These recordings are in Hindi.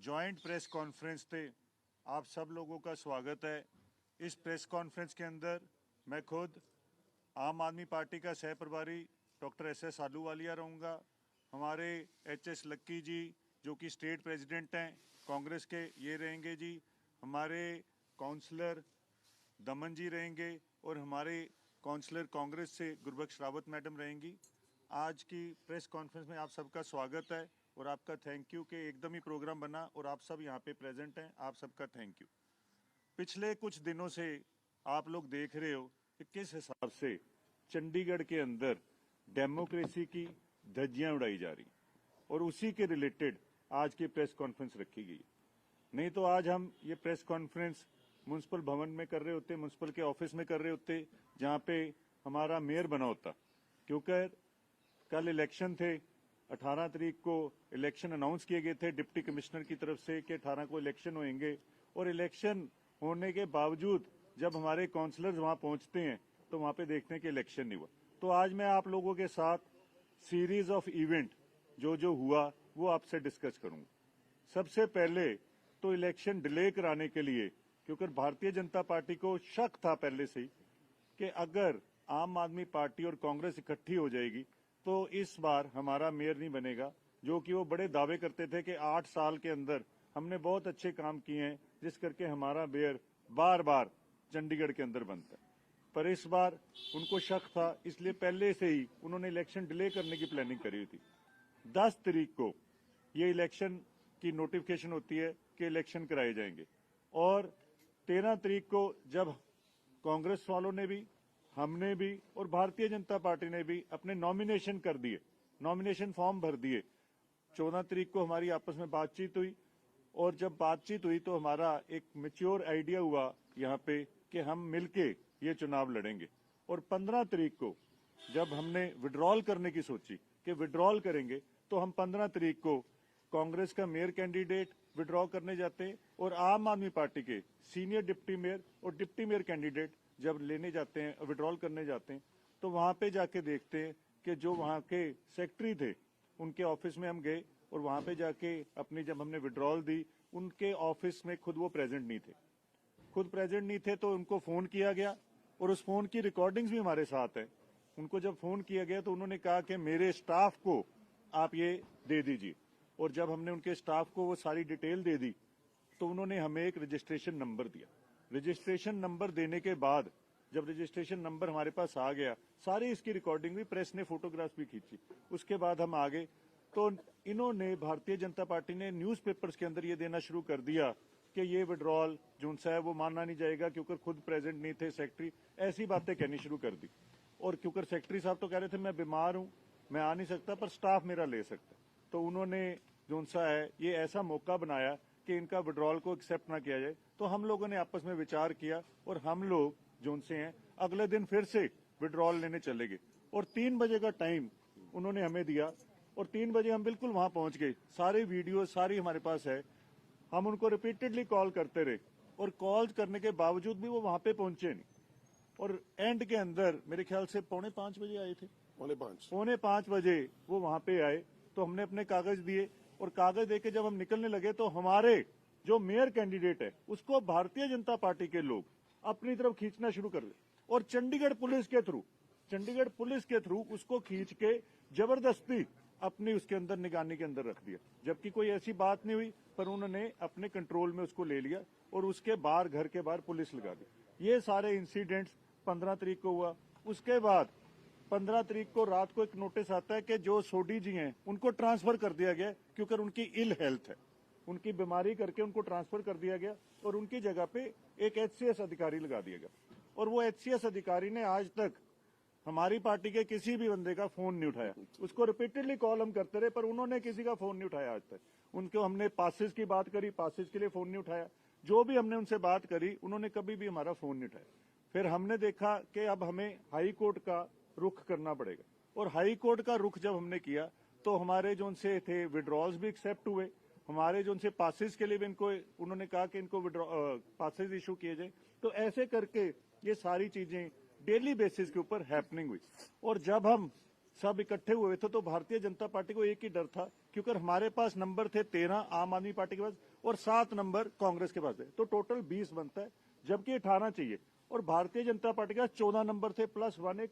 जॉइंट प्रेस कॉन्फ्रेंस थे। आप सब लोगों का स्वागत है। इस प्रेस कॉन्फ्रेंस के अंदर मैं खुद आम आदमी पार्टी का सह प्रभारी डॉक्टर एस आलूवालिया रहूँगा। हमारे HS लक्की जी जो कि स्टेट प्रेसिडेंट हैं कांग्रेस के, ये रहेंगे जी। हमारे काउंसलर दमन जी रहेंगे और हमारे काउंसलर कांग्रेस से गुरबख्श रावत मैडम रहेंगी। आज की प्रेस कॉन्फ्रेंस में आप सबका स्वागत है और आपका थैंक यू कि एकदम ही प्रोग्राम बना और आप सब यहाँ पे प्रेजेंट हैं। आप सबका थैंक यू। पिछले कुछ दिनों से आप लोग देख रहे हो कि किस हिसाब से चंडीगढ़ के अंदर डेमोक्रेसी की धज्जियां उड़ाई जा रही और उसी के रिलेटेड आज की प्रेस कॉन्फ्रेंस रखी गई। नहीं तो आज हम ये प्रेस कॉन्फ्रेंस म्युनिसिपल भवन में कर रहे होते, म्युनिसिपल के ऑफिस में कर रहे होते, जहां पे हमारा मेयर बना होता। क्योंकि कल इलेक्शन थे, 18 तारीख को इलेक्शन अनाउंस किए गए थे डिप्टी कमिश्नर की तरफ से कि 18 को इलेक्शन होंगे। और इलेक्शन होने के बावजूद जब हमारे काउंसलर्स वहां पहुंचते हैं तो वहां पे देखते हैं कि इलेक्शन नहीं हुआ। तो आज मैं आप लोगों के साथ सीरीज ऑफ इवेंट जो हुआ वो आपसे डिस्कस करूंगा। सबसे पहले तो इलेक्शन डिले कराने के लिए, क्योंकि भारतीय जनता पार्टी को शक था पहले से ही कि अगर आम आदमी पार्टी और कांग्रेस इकट्ठी हो जाएगी तो इस बार हमारा मेयर नहीं बनेगा। जो कि वो बड़े दावे करते थे कि 8 साल के अंदर हमने बहुत अच्छे काम किए हैं जिस करके हमारा मेयर बार बार चंडीगढ़ के अंदर बनता है। पर इस बार उनको शक था, इसलिए पहले से ही उन्होंने इलेक्शन डिले करने की प्लानिंग करी हुई थी। 10 तारीख को ये इलेक्शन की नोटिफिकेशन होती है कि इलेक्शन कराए जाएंगे और 13 तारीख को जब कांग्रेस वालों ने भी, हमने भी और भारतीय जनता पार्टी ने भी अपने नॉमिनेशन कर दिए, नॉमिनेशन फॉर्म भर दिए। 14 तारीख को हमारी आपस में बातचीत हुई और जब बातचीत हुई तो हमारा एक मैच्योर आइडिया हुआ यहाँ पे कि हम मिलके ये चुनाव लड़ेंगे। और 15 तारीख को जब हमने विड्रॉल करने की सोची कि विड्रॉल करेंगे तो हम 15 तारीख को कांग्रेस का मेयर कैंडिडेट विड्रॉ करने जाते हैं और आम आदमी पार्टी के सीनियर डिप्टी मेयर और डिप्टी मेयर कैंडिडेट जब लेने जाते हैं, विड्रॉल करने जाते हैं, तो वहां पे जाके देखते हैं कि जो वहां के सेक्रेटरी थे उनके ऑफिस में हम गए और वहां पे जाके अपनी जब हमने विड्रॉल दी, उनके ऑफिस में खुद वो प्रेजेंट नहीं थे। खुद प्रेजेंट नहीं थे तो उनको फोन किया गया और उस फोन की रिकॉर्डिंग्स भी हमारे साथ है। उनको जब फोन किया गया तो उन्होंने कहा कि मेरे स्टाफ को आप ये दे दीजिए। और जब हमने उनके स्टाफ को वो सारी डिटेल दे दी तो उन्होंने हमें एक रजिस्ट्रेशन नंबर दिया। रजिस्ट्रेशन नंबर देने के बाद जब रजिस्ट्रेशन नंबर हमारे पास आ गया, सारी इसकी रिकॉर्डिंग भी, प्रेस ने फोटोग्राफ भी खींची। उसके बाद हम आ गए तो इन्होंने, भारतीय जनता पार्टी ने न्यूज़पेपर्स के अंदर ये देना शुरू कर दिया कि ये विड्रॉल जो है वो मानना नहीं जाएगा क्योंकि खुद प्रेजेंट नहीं थे सेक्रेटरी। ऐसी बातें कहनी शुरू कर दी। और क्योंकि सेक्रेटरी साहब तो कह रहे थे मैं बीमार हूं, मैं आ नहीं सकता, पर स्टाफ मेरा ले सकता। तो उन्होंने जो है ये ऐसा मौका बनाया कि इनका विड्रॉल को एक्सेप्ट ना किया जाए। तो हम लोगों ने आपस में विचार किया और हम लोग जो से हैं अगले दिन फिर से विड्रॉल लेने चले गए और 3 बजे का टाइम उन्होंने हमें दिया और 3 बजे हम बिल्कुल वहां पहुंच गए। सारी वीडियो सारी हमारे पास है। हम उनको रिपीटेडली कॉल करते रहे और कॉल करने के बावजूद भी वो वहां पे पहुंचे नहीं। और एंड के अंदर मेरे ख्याल से 4:45 बजे आए थे, 4:45 बजे वो वहां पे आए। तो हमने अपने कागज दिए और कागज देके जब हम निकलने लगे तो हमारे जो मेयर कैंडिडेट है उसको भारतीय जनता पार्टी के लोग अपनी तरफ खींचना शुरू कर दिए और चंडीगढ़ पुलिस के थ्रू उसको खींच के जबरदस्ती अपनी उसके अंदर निगरानी के अंदर रख दिया। जबकि कोई ऐसी बात नहीं हुई, पर उन्होंने अपने कंट्रोल में उसको ले लिया और उसके बाहर, घर के बाहर पुलिस लगा दी। ये सारे इंसिडेंट्स 15 तारीख को हुआ। उसके बाद 15 तारीख को रात को एक नोटिस आता है कि जो सोडी जी हैं उनको ट्रांसफर कर दिया गया क्योंकि उनकी इल हेल्थ है, उनकी बीमारी करके उनको ट्रांसफर कर दिया गया और उनकी जगह पे एक HCS अधिकारी लगा दिया गया। और वो HCS अधिकारी ने आज तक हमारी पार्टी के किसी भी बंदे का फोन नहीं उठाया। उसको रिपीटेडली कॉल हम करते रहे पर उन्होंने किसी का फोन नहीं उठाया आज तक। उनको हमने पासेस की बात करी, पासेस के लिए फोन नहीं उठाया। जो भी हमने उनसे बात करी उन्होंने कभी भी हमारा फोन नहीं उठाया। फिर हमने देखा कि अब हमें हाई कोर्ट का रुख करना पड़ेगा और हाई कोर्ट का रुख जब हमने किया तो हमारे जो उनसे थे विड्रॉल्स भी एक्सेप्ट हुए। हमारे जो उनसे पासेस के लिए भी इनको उन्होंने कहा कि इनको पासेस इशू किए जाए। तो ऐसे करके ये सारी चीजें डेली बेसिस के ऊपर हैपनिंग हुई। और जब हम सब इकट्ठे हुए थे तो भारतीय जनता पार्टी को एक ही डर था क्योंकि हमारे पास नंबर थे 13 आम आदमी पार्टी के पास और 7 नंबर कांग्रेस के पास थे, तो टोटल 20 बनता है, जबकि 18 चाहिए। और भारतीय जनता पार्टी के पास 14 नंबर थे प्लस 1 एक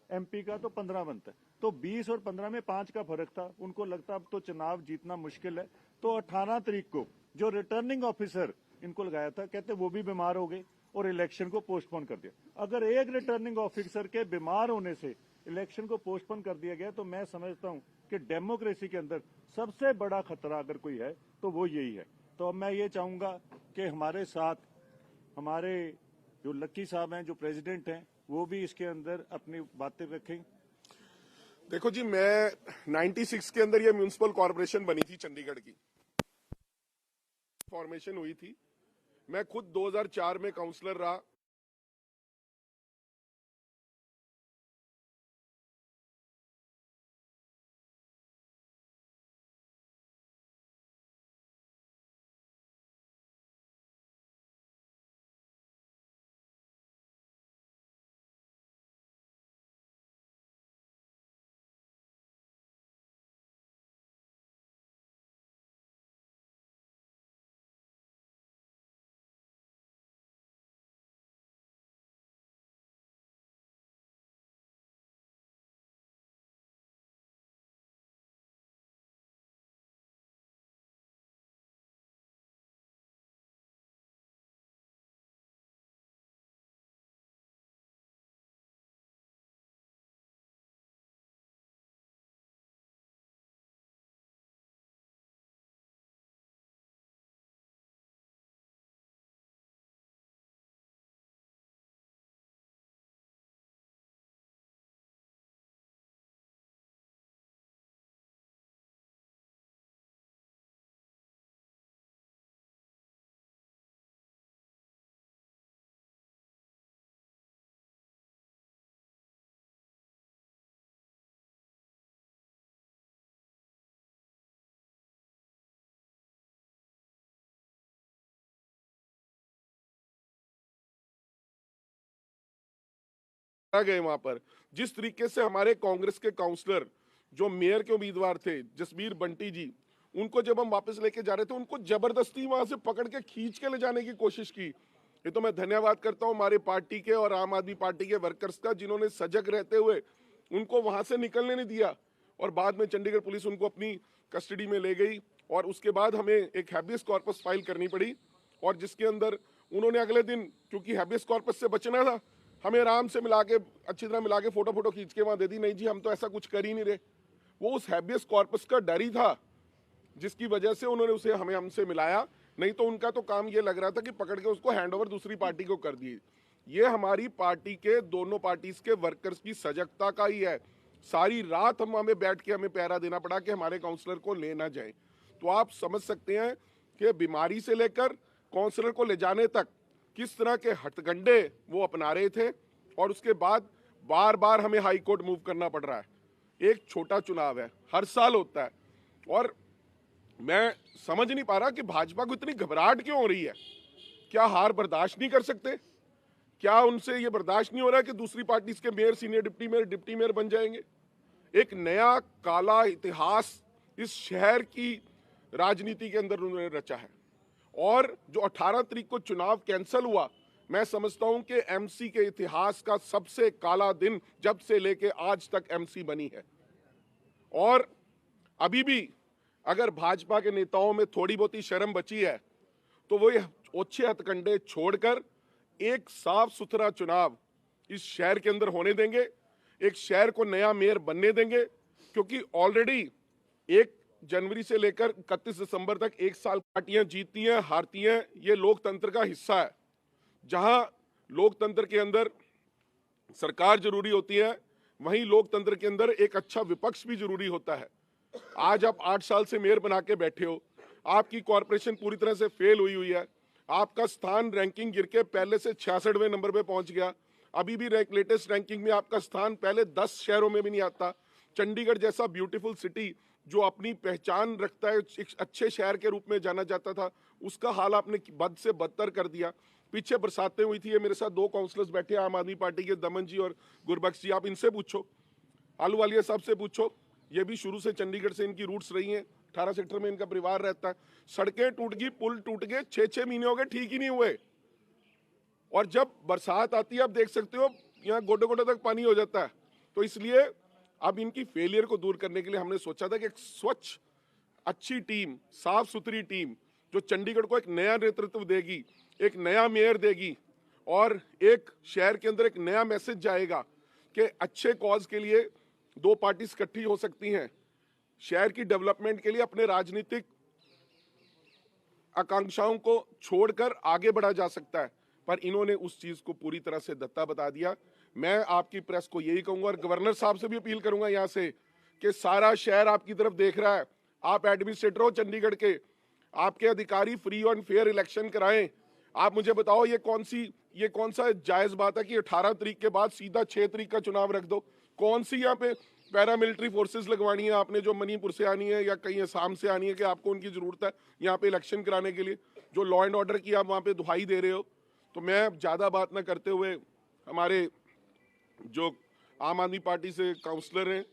एमपी का, तो 15 बनता है। तो 20 और 15 में 5 का फर्क था। उनको लगता अब तो चुनाव जीतना मुश्किल है, तो 18 तारीख को जो रिटर्निंग ऑफिसर इनको लगाया था, कहते वो भी बीमार हो गए और इलेक्शन को पोस्टपोन कर दिया। अगर एक रिटर्निंग ऑफिसर के बीमार होने से इलेक्शन को पोस्टपोन कर दिया गया, तो मैं समझता हूं कि डेमोक्रेसी के अंदर सबसे बड़ा खतरा अगर कोई है तो वो यही है। तो अब मैं ये चाहूंगा कि हमारे साथ हमारे जो लक्की साहब हैं, जो प्रेसिडेंट हैं, वो भी इसके अंदर अपनी बातें रखें। देखो जी, मैं 96 के अंदर ये म्यूनिसिपल कॉर्पोरेशन बनी थी, चंडीगढ़ की फॉर्मेशन हुई थी। मैं खुद 2004 में काउंसलर रहा। गए वहां पर जिस तरीके से हमारे कांग्रेस के काउंसलर जो मेयर के उम्मीदवार थे, जसबीर बंटी जी, उनको जब हम वापस लेके जा रहे थे, उनको जबरदस्ती वहां से पकड़ के खींच के ले जाने की कोशिश की। ये तो मैं धन्यवाद करता हूं हमारे पार्टी के और आम आदमी पार्टी के वर्कर्स का, जिन्होंने सजग रहते हुए उनको वहां से निकलने नहीं दिया। और बाद में चंडीगढ़ पुलिस उनको अपनी कस्टडी में ले गई और उसके बाद हमें एक हैबियस कॉर्पस फाइल करनी पड़ी, और जिसके अंदर उन्होंने अगले दिन, क्योंकि हैबियस कॉर्पस से बचना था, हमें आराम से मिला के, अच्छी तरह मिला के फोटो खींच के वहां दे दी। नहीं जी, हम तो ऐसा कुछ कर ही नहीं रहे। वो उस हैबियस कॉर्पस का डर ही था जिसकी वजह से उन्होंने उसे हमसे मिलाया। नहीं तो उनका तो काम ये लग रहा था कि पकड़ के उसको हैंडओवर दूसरी पार्टी को कर दिए। ये हमारी पार्टी के, दोनों पार्टीज के वर्कर्स की सजगता का ही है। सारी रात हमें बैठ के हमें पहरा देना पड़ा कि हमारे काउंसलर को ले ना जाए। तो आप समझ सकते हैं कि बीमारी से लेकर काउंसलर को ले जाने तक किस तरह के हथकंडे वो अपना रहे थे, और उसके बाद बार बार हमें हाई कोर्ट मूव करना पड़ रहा है। एक छोटा चुनाव है, हर साल होता है, और मैं समझ नहीं पा रहा कि भाजपा को इतनी घबराहट क्यों हो रही है। क्या हार बर्दाश्त नहीं कर सकते? क्या उनसे ये बर्दाश्त नहीं हो रहा कि दूसरी पार्टी के मेयर, सीनियर डिप्टी मेयर बन जाएंगे? एक नया काला इतिहास इस शहर की राजनीति के अंदर उन्होंने रचा है। और जो 18 तारीख को चुनाव कैंसिल हुआ, मैं समझता हूं कि एमसी के इतिहास का सबसे काला दिन जब से लेके आज तक एमसी बनी है। और अभी भी अगर भाजपा के नेताओं में थोड़ी बहुत ही शर्म बची है, तो वो ये ओछे हथकंडे छोड़कर एक साफ सुथरा चुनाव इस शहर के अंदर होने देंगे, एक शहर को नया मेयर बनने देंगे। क्योंकि ऑलरेडी 1 जनवरी से लेकर 31 दिसंबर तक 1 साल पार्टियां जीतती हैं, हारती हैं। ये लोकतंत्र का हिस्सा है। जहां लोकतंत्र के अंदर सरकार जरूरी होती है, वहीं लोकतंत्र के अंदर एक अच्छा विपक्ष भी जरूरी होता है। आज आप 8 साल से मेयर बना के बैठे हो, आपकी कॉर्पोरेशन पूरी तरह से फेल हुई है। आपका स्थान रैंकिंग गिर के पहले से 66वें नंबर पे पहुंच गया। अभी भी लेटेस्ट रैंकिंग में आपका स्थान पहले 10 शहरों में भी नहीं आता। चंडीगढ़ जैसा ब्यूटीफुल सिटी जो अपनी पहचान रखता है, एक अच्छे शहर के रूप में जाना जाता था, उसका हाल आपने बद से बदतर कर दिया। पीछे बरसातें हुई थी, ये मेरे साथ 2 काउंसलर्स बैठे आम आदमी पार्टी के, दमन जी और गुरबख्श जी, आप इनसे पूछो, आलूवालिया साहब से पूछो, ये भी शुरू से चंडीगढ़ से इनकी रूट्स रही हैं। 18 सेक्टर में इनका परिवार रहता है। सड़कें टूट गई, पुल टूट गए, 6-6 महीने हो गए, ठीक ही नहीं हुए। और जब बरसात आती है, आप देख सकते हो यहाँ गोडे गोडे तक पानी हो जाता है। तो इसलिए अब इनकी फेलियर को दूर करने के लिए हमने सोचा था कि एक स्वच्छ अच्छी टीम, साफ सुथरी टीम जो चंडीगढ़ को एक नया नेतृत्व देगी, एक नया मेयर देगी और एक शहर के अंदर एक नया मैसेज जाएगा कि अच्छे कॉज के लिए दो पार्टीज इकट्ठी हो सकती हैं, शहर की डेवलपमेंट के लिए अपने राजनीतिक आकांक्षाओं को छोड़कर आगे बढ़ा जा सकता है। पर इन्होंने उस चीज को पूरी तरह से धत्ता बता दिया। मैं आपकी प्रेस को यही कहूंगा और गवर्नर साहब से भी अपील करूंगा यहां से कि सारा शहर आपकी तरफ देख रहा है। आप एडमिनिस्ट्रेटर हो चंडीगढ़ के, आपके अधिकारी फ्री और फेयर इलेक्शन कराएं। आप मुझे बताओ ये कौन सा जायज बात है कि 18 तारीख के बाद सीधा 6 तारीख का चुनाव रख दो? कौन सी यहाँ पे पैरामिलिट्री फोर्सेस लगवानी है आपने, जो मणिपुर से आनी है या कहीं असम से आनी है, कि आपको उनकी जरूरत है यहाँ पे इलेक्शन कराने के लिए? जो लॉ एंड ऑर्डर की आप वहाँ पे दुहाई दे रहे हो। तो मैं ज्यादा बात ना करते हुए हमारे जो आम आदमी पार्टी से काउंसलर हैं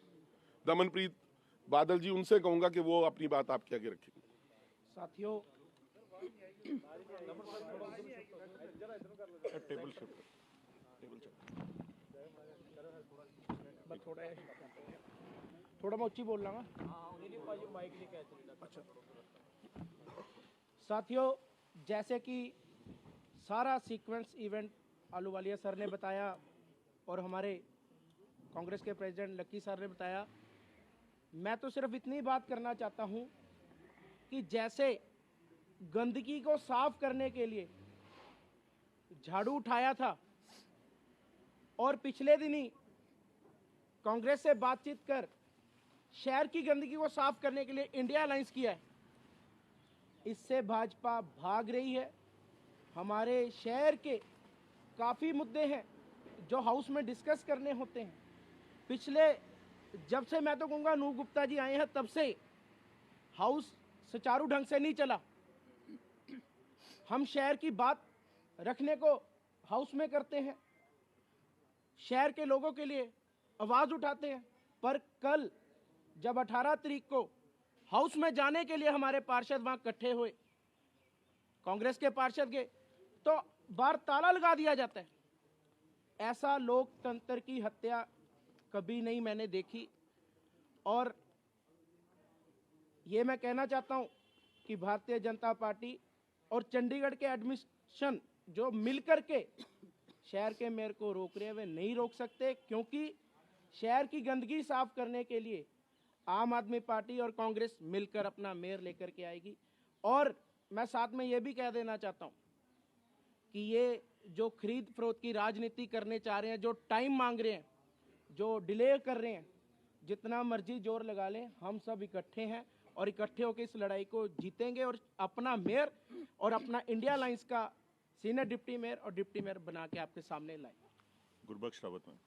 दमनप्रीत बादल जी, उनसे कहूंगा कि वो अपनी बात आपके आगे रखेंगे। साथियों, थोड़ा मैं ऊंची बोल रहा हूँ। अच्छा। साथियों, जैसे कि सारा सीक्वेंस इवेंट आलूवालिया सर ने बताया और हमारे कांग्रेस के प्रेसिडेंट लक्की सर ने बताया, मैं तो सिर्फ इतनी बात करना चाहता हूं कि जैसे गंदगी को साफ करने के लिए झाड़ू उठाया था और पिछले दिन ही कांग्रेस से बातचीत कर शहर की गंदगी को साफ करने के लिए इंडिया अलायंस किया है, इससे भाजपा भाग रही है। हमारे शहर के काफ़ी मुद्दे हैं जो हाउस में डिस्कस करने होते हैं। पिछले जब से मैं तो कहूँगा अनूप गुप्ता जी आए हैं तब से हाउस सुचारू ढंग से नहीं चला। हम शहर की बात रखने को हाउस में करते हैं, शहर के लोगों के लिए आवाज़ उठाते हैं, पर कल जब 18 तारीख को हाउस में जाने के लिए हमारे पार्षद वहाँ इकट्ठे हुए, कांग्रेस के पार्षद गए, तो बाहर ताला लगा दिया जाता है। ऐसा लोकतंत्र की हत्या कभी नहीं मैंने देखी। और ये मैं कहना चाहता हूं कि भारतीय जनता पार्टी और चंडीगढ़ के एडमिनिस्ट्रेशन जो मिलकर के शहर के मेयर को रोक रहे हैं, वे नहीं रोक सकते, क्योंकि शहर की गंदगी साफ करने के लिए आम आदमी पार्टी और कांग्रेस मिलकर अपना मेयर लेकर के आएगी। और मैं साथ में ये भी कह देना चाहता हूं कि ये जो खरीद फरोख्त की राजनीति करने चाह रहे हैं, जो टाइम मांग रहे हैं, जो डिले कर रहे हैं, जितना मर्जी जोर लगा लें, हम सब इकट्ठे हैं और इकट्ठे होकर इस लड़ाई को जीतेंगे और अपना मेयर और अपना इंडिया अलायंस का सीनियर डिप्टी मेयर और डिप्टी मेयर बना के आपके सामने लाएंगे। गुरबख्श रावत में